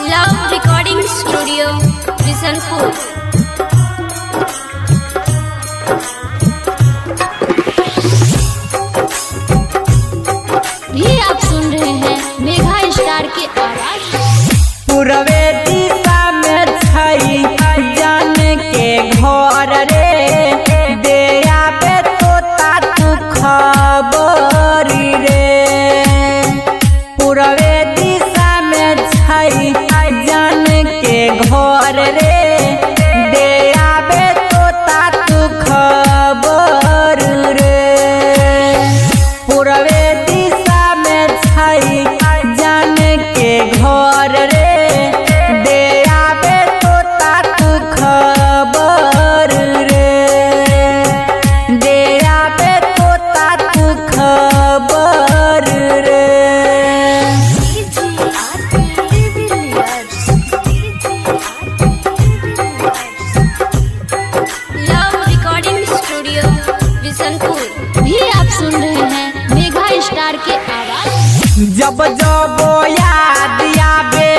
Love recording studio Bishanpur. ये आप सुन रहे हैं मेगा स्टार की आवाज। पूर्वे दिशा में छई जान के घर रे, दे आबे तोता तू खबर रे। पूर्वे दिशा में छई जान के घर रे, दे आबे तोता तू खबर रे। पूर्वे दिशा में छई जान के घर रे, दे आबे तोता तू खबर रे। दे आबे तोता तू खबर रे। Love recording studio Bishanpur. भी आप सुन रहे हैं मेगा स्टार की आवाज। जब जब याद आवे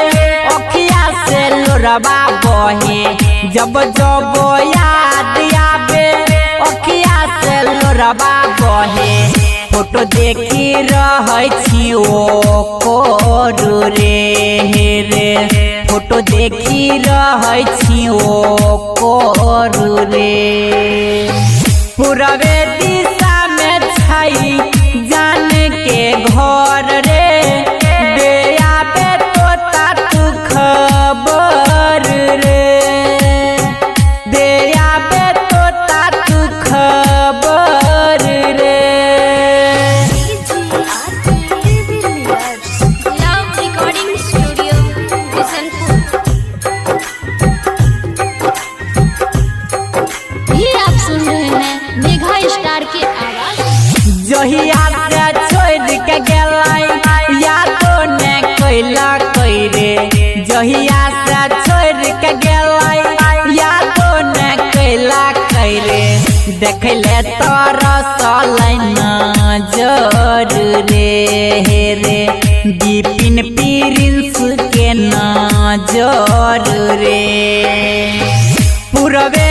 अखिया से लोरबा बहे, जब जब याद आवे अखिया से लोरबा बहे। फोटो देखी रहै छी ओ कोरू रे रे, फोटो देखी रहै छी ओ कोरू रे। पूर्वे दिशा में छई जान के घर रे, दे आबे तोता तू खबर रे। दे आबे तोता तू खबर रे। Love recording studio Bishanpur. भी आप सुन रहे हैं मेगा स्टार की आवाज। जहिया से छोड़ के गेलै यादो ने कैला कैरे, जहिया से छोड़ के गेलै यादो ने कैला कैरे। देखले तरसलै नजर रे रे, बिपिन प्रिंस के नजर रे। पूर्वे